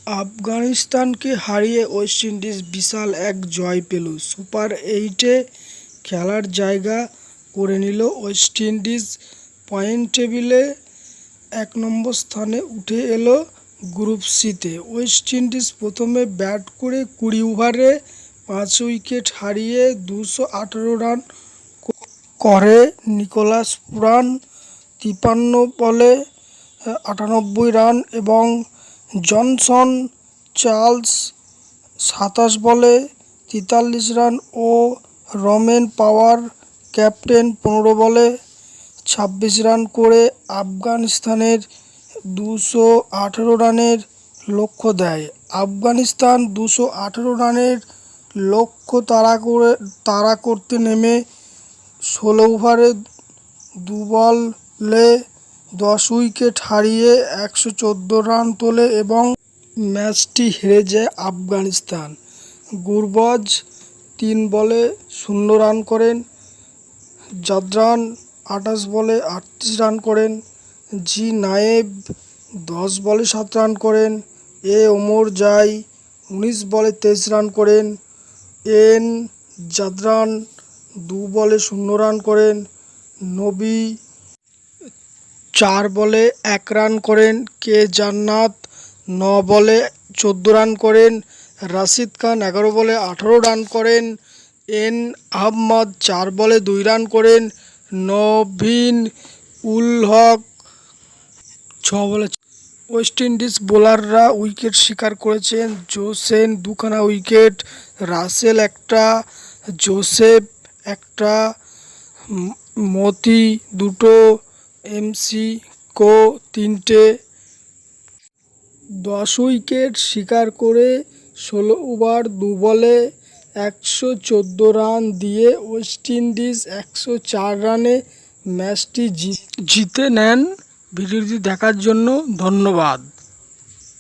আফগানিস্তানকে হারিয়ে West Indies বিশাল এক জয় পেল। সুপার এইটে খেলার জায়গা করে নিল ওয়েস্ট ইন্ডিজ। পয়েন্ট টেবিলে ১ নম্বর স্থানে উঠে এল গ্রুপ সিতে। ওয়েস্ট ইন্ডিজ প্রথমে ব্যাট করে ২০ ওভারে ৫ উইকেট হারিয়ে ২১৮ রান করে। নিকোলাস পুরান ৫৩ বলে ৯৮ রান এবং জনসন চার্লস ২৭ বলে ৪৩ রান ও রমেন পাওয়ার ক্যাপ্টেন ১৫ বলে ২৬ রান করে আফগানিস্তানের ২১৮ রানের লক্ষ্য দেয়। আফগানিস্তান ২১৮ রানের লক্ষ্য তাড়া করতে নেমে ১৬ ওভারে ২ বলে ১০ উইকেট হারিয়ে ১১৪ রান তোলে এবং ম্যাচটি হেরে যায় আফগানিস্তান। গুরবাজ ৩ বলে ০ রান করেন। জাদরান ২৮ বলে ৩৮ রান করেন। জি নায়েব ১০ বলে ৭ রান করেন। ওমর জাই ১৯ বলে ২৩ রান করেন। এন জাদরান ২ বলে ০ রান করেন। নবী ৪ বলে ১ রান করেন। কে জান্নাত ৯ বলে ১৪ রান করেন। রাশিদ খান ১১ বলে ১৮ রান করেন। এন আহমদ ৪ বলে ২ রান করেন। নবীন উল হক ৬ বলে। ওয়েস্ট ইন্ডিজ বোলাররা উইকেট শিকার করেছেন। জোসেন ২খানা উইকেট, রাসেল ১টা, জোসেফ ১টা, মতি ২টো, এমসি কো ৩টে। ১০ উইকেট শিকার করে ১৬ ওভার ২ বলে ১১৪ রান দিয়ে ওয়েস্ট ইন্ডিজ ১০৪ রানে ম্যাচটি জিতে নেন। ভিডিওটি দেখার জন্য ধন্যবাদ।